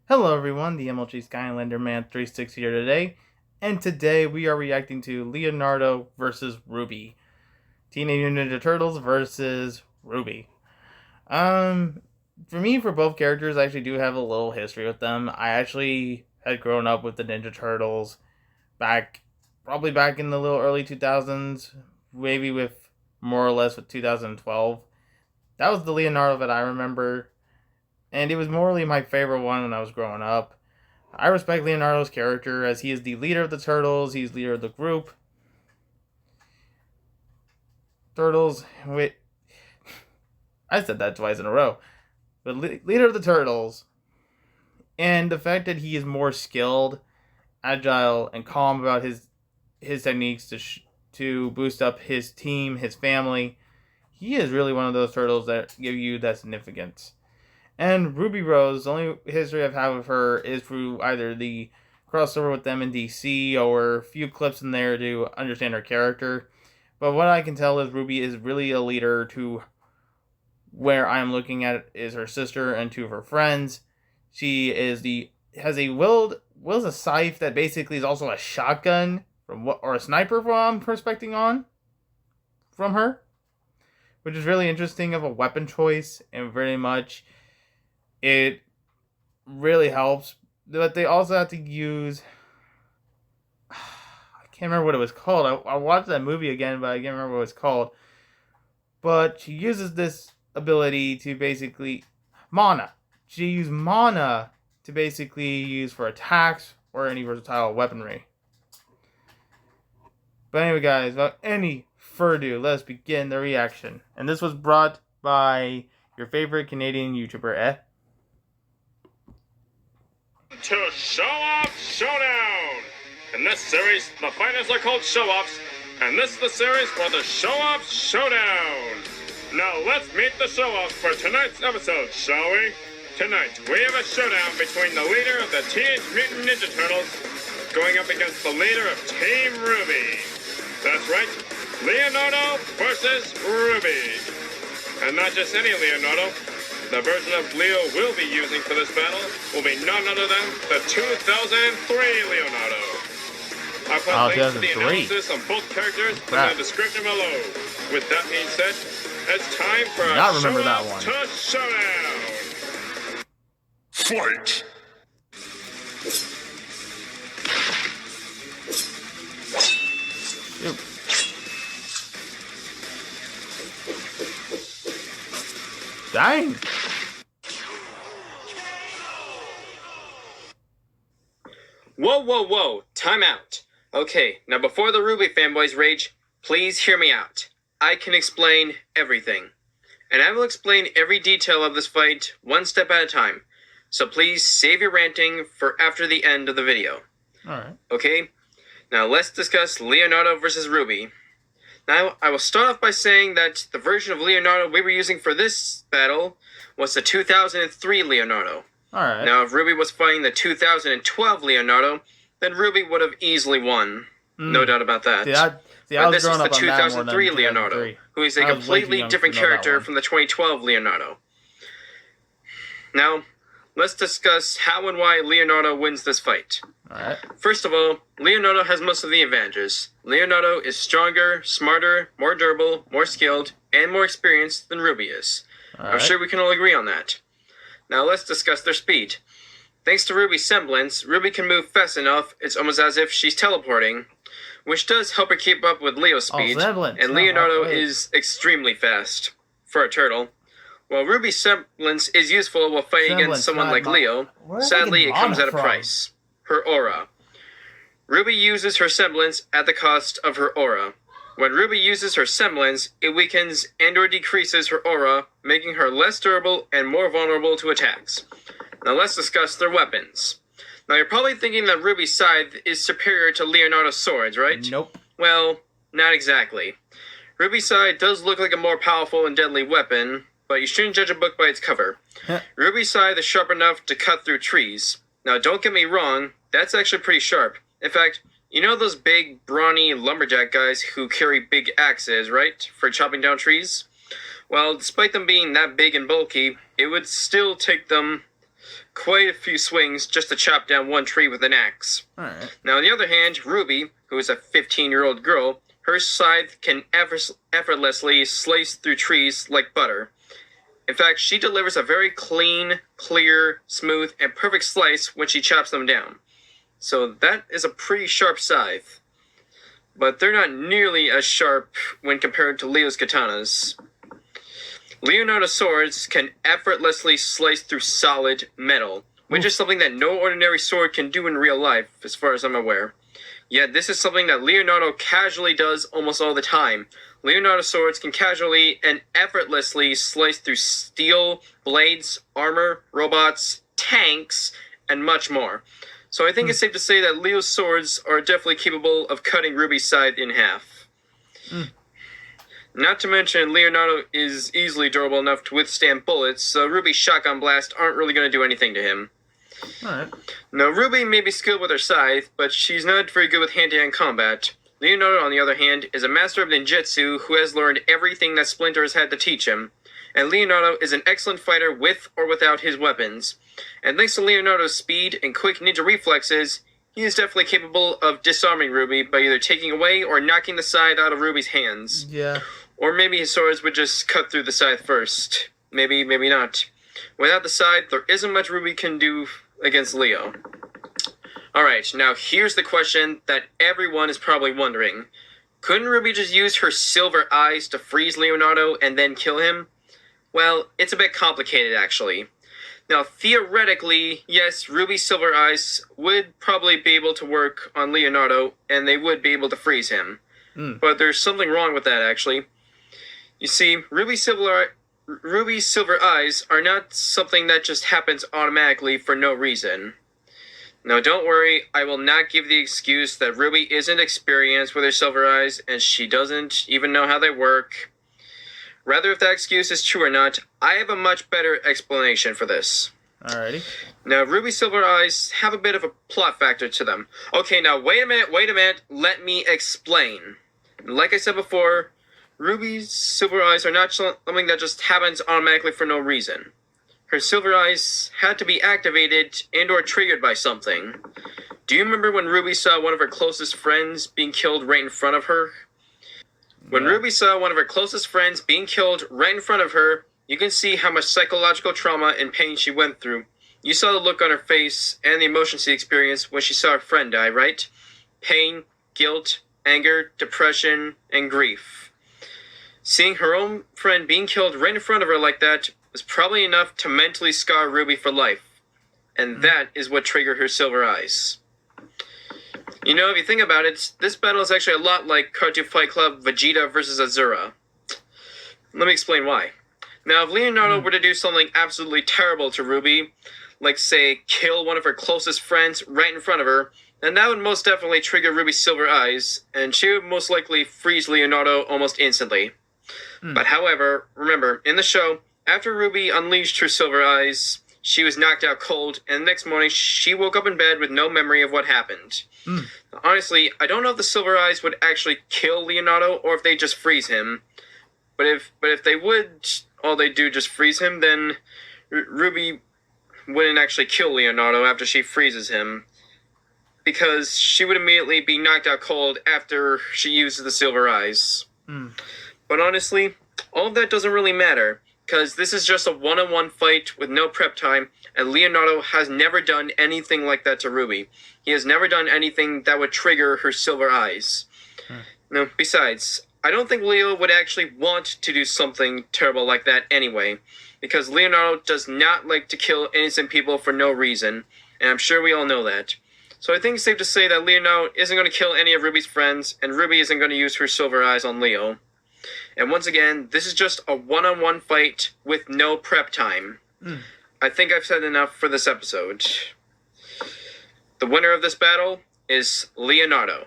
Hello everyone, the MLG Skylander Man 36 here today, and today we are reacting to Leonardo versus Ruby. Teenage Mutant Ninja Turtles versus Ruby. Um, for me, for both characters, I actually do have a little history with them. I actually had grown up with the Ninja Turtles probably back in the little early 2000s, maybe with more or less with 2012. That was the Leonardo that I remember, and it was morally my favorite one when I was growing up. I respect Leonardo's character as he is the leader of the Turtles. He's leader of the group. Turtles. Wait, I said that twice in a row. But leader of the Turtles, and the fact that he is more skilled, agile, and calm about his techniques to boost up his team, his family. He is really one of those turtles that give you that significance. And Ruby Rose, the only history I've had with her is through either the crossover with them in DC or a few clips in there to understand her character. But what I can tell is Ruby is really a leader to where I'm looking at is her sister and two of her friends. She has a wields a scythe that basically is also a shotgun or a sniper from perspecting on from her, which is really interesting of a weapon choice and very much it really helps. But they also have to use. I can't remember what it was called. I watched that movie again, but I can't remember what it was called. But she uses this ability to basically mana. She uses mana to basically use for attacks or any versatile weaponry. But anyway, guys, without any further ado, let's begin the reaction. And this was brought by your favorite Canadian YouTuber, To Showoff Showdown! In this series, the fighters are called Showoffs, and this is the series for the Showoff Showdown! Now let's meet the Showoffs for tonight's episode, shall we? Tonight, we have a showdown between the leader of the Teenage Mutant Ninja Turtles going up against the leader of Team Ruby. That's right, Leonardo versus Ruby. And not just any Leonardo. The version of Leo we'll be using for this battle will be none other than the 2003 Leonardo. I'll put links to the analysis on both characters in the description below. With that being said, it's time for a Showoff to Showdown! Fight! Dang! Whoa, whoa, whoa, time out. Okay, now before the Ruby fanboys rage, please hear me out. I can explain everything. And I will explain every detail of this fight one step at a time. So please save your ranting for after the end of the video. Alright. Okay? Now let's discuss Leonardo versus Ruby. Now, I will start off by saying that the version of Leonardo we were using for this battle was the 2003 Leonardo. Alright. Now, if Ruby was fighting the 2012 Leonardo, then Ruby would have easily won. No doubt about that. But this is the 2003 Leonardo, who is a completely different character from the 2012 Leonardo. Now, let's discuss how and why Leonardo wins this fight. Alright. First of all, Leonardo has most of the advantages. Leonardo is stronger, smarter, more durable, more skilled, and more experienced than Ruby is. I'm sure we can all agree on that. Now let's discuss their speed. Thanks to Ruby's semblance, Ruby can move fast enough, it's almost as if she's teleporting, which does help her keep up with Leo's speed, and Leonardo is extremely fast for a turtle. While Ruby's semblance is useful while fighting against someone like Leo, sadly it comes at a price. Her aura. Ruby uses her semblance at the cost of her aura. When Ruby uses her semblance, it weakens and or decreases her aura, making her less durable and more vulnerable to attacks. Now let's discuss their weapons. Now you're probably thinking that Ruby's scythe is superior to Leonardo's swords, right? Nope. Well, not exactly. Ruby's scythe does look like a more powerful and deadly weapon, but you shouldn't judge a book by its cover. Ruby's scythe is sharp enough to cut through trees. Now don't get me wrong, that's actually pretty sharp. In fact, you know those big, brawny lumberjack guys who carry big axes, right? For chopping down trees? Well, despite them being that big and bulky, it would still take them quite a few swings just to chop down one tree with an axe. Alright. Now, on the other hand, Ruby, who is a 15-year-old girl, her scythe can effortlessly slice through trees like butter. In fact, she delivers a very clean, clear, smooth, and perfect slice when she chops them down. So that is a pretty sharp scythe. But they're not nearly as sharp when compared to Leo's katanas. Leonardo's swords can effortlessly slice through solid metal, which is something that no ordinary sword can do in real life, as far as I'm aware. Yet this is something that Leonardo casually does almost all the time. Leonardo's swords can casually and effortlessly slice through steel, blades, armor, robots, tanks, and much more. So I think it's safe to say that Leo's swords are definitely capable of cutting Ruby's scythe in half. Not to mention, Leonardo is easily durable enough to withstand bullets, so Ruby's shotgun blasts aren't really going to do anything to him. Alright. Now, Ruby may be skilled with her scythe, but she's not very good with hand-to-hand combat. Leonardo, on the other hand, is a master of ninjutsu who has learned everything that Splinter has had to teach him. And Leonardo is an excellent fighter with or without his weapons. And thanks to Leonardo's speed and quick ninja reflexes, he is definitely capable of disarming Ruby by either taking away or knocking the scythe out of Ruby's hands. Yeah. Or maybe his swords would just cut through the scythe first. Maybe, maybe not. Without the scythe, there isn't much Ruby can do against Leo. Alright, now here's the question that everyone is probably wondering. Couldn't Ruby just use her silver eyes to freeze Leonardo and then kill him? Well, it's a bit complicated actually. Now, theoretically, yes, Ruby's silver eyes would probably be able to work on Leonardo, and they would be able to freeze him. But there's something wrong with that, actually. You see, Ruby's silver eyes are not something that just happens automatically for no reason. Now, don't worry, I will not give the excuse that Ruby isn't experienced with her silver eyes, and she doesn't even know how they work. Rather, if that excuse is true or not, I have a much better explanation for this. Alrighty. Now, Ruby's silver eyes have a bit of a plot factor to them. Okay, now, wait a minute, let me explain. Like I said before, Ruby's silver eyes are not something that just happens automatically for no reason. Her silver eyes had to be activated and or triggered by something. Do you remember when Ruby saw one of her closest friends being killed right in front of her? When Ruby saw one of her closest friends being killed right in front of her, you can see how much psychological trauma and pain she went through. You saw the look on her face and the emotion she experienced when she saw her friend die, right? Pain, guilt, anger, depression, and grief. Seeing her own friend being killed right in front of her like that was probably enough to mentally scar Ruby for life. And that is what triggered her silver eyes. You know, if you think about it, this battle is actually a lot like Cartoon Fight Club Vegeta versus Azura. Let me explain why. Now, if Leonardo were to do something absolutely terrible to Ruby, like, say, kill one of her closest friends right in front of her, then that would most definitely trigger Ruby's silver eyes, and she would most likely freeze Leonardo almost instantly. But however, remember, in the show, after Ruby unleashed her silver eyes, she was knocked out cold, and the next morning she woke up in bed with no memory of what happened. Honestly, I don't know if the silver eyes would actually kill Leonardo or if they just freeze him. But if they would, all they do just freeze him, then Ruby wouldn't actually kill Leonardo after she freezes him, because she would immediately be knocked out cold after she uses the silver eyes. But honestly, all of that doesn't really matter, because this is just a one-on-one fight with no prep time, and Leonardo has never done anything like that to Ruby. He has never done anything that would trigger her silver eyes. No, besides, I don't think Leo would actually want to do something terrible like that anyway, because Leonardo does not like to kill innocent people for no reason, and I'm sure we all know that. So I think it's safe to say that Leonardo isn't going to kill any of Ruby's friends, and Ruby isn't going to use her silver eyes on Leo. And once again, this is just a one-on-one fight with no prep time. I think I've said enough for this episode. The winner of this battle is Leonardo.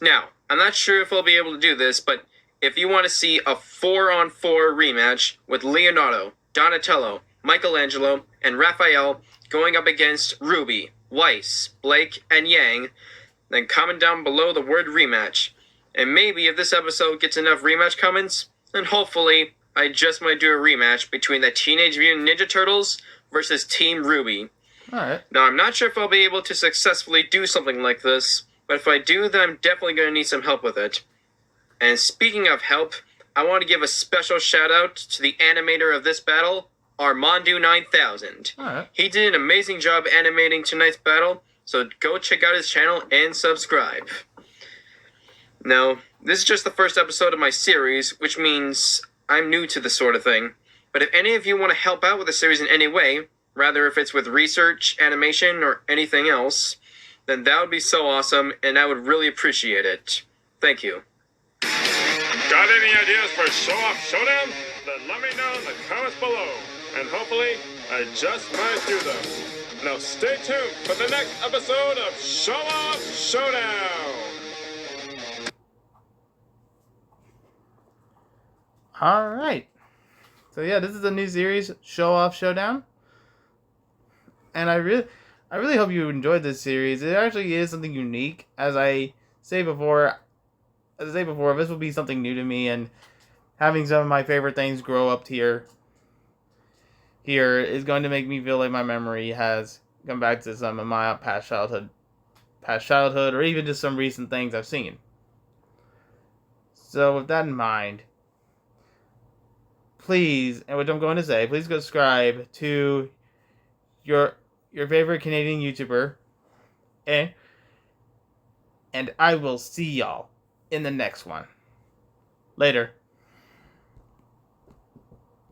Now, I'm not sure if I'll be able to do this, but if you want to see a 4-on-4 rematch with Leonardo, Donatello, Michelangelo, and Raphael going up against Ruby, Weiss, Blake, and Yang, then comment down below the word rematch. And maybe if this episode gets enough rematch comments, then hopefully I just might do a rematch between the Teenage Mutant Ninja Turtles versus Team Ruby. Alright. Now, I'm not sure if I'll be able to successfully do something like this, but if I do, then I'm definitely going to need some help with it. And speaking of help, I want to give a special shout out to the animator of this battle, Armando9000. Alright. He did an amazing job animating tonight's battle, so go check out his channel and subscribe. Now, this is just the first episode of my series, which means I'm new to this sort of thing. But if any of you want to help out with the series in any way, rather if it's with research, animation, or anything else, then that would be so awesome, and I would really appreciate it. Thank you. Got any ideas for Showoff Showdown? Then let me know in the comments below, and hopefully I just might do them. Now stay tuned for the next episode of Showoff Showdown! Alright. So yeah, this is a new series, Showoff Showdown. And I really hope you enjoyed this series. It actually is something unique. As I say before, this will be something new to me, and having some of my favorite things grow up here is going to make me feel like my memory has come back to some of my past childhood, or even just some recent things I've seen. So with that in mind, please, and what I'm going to say, please subscribe to your favorite Canadian YouTuber, and I will see y'all in the next one. Later.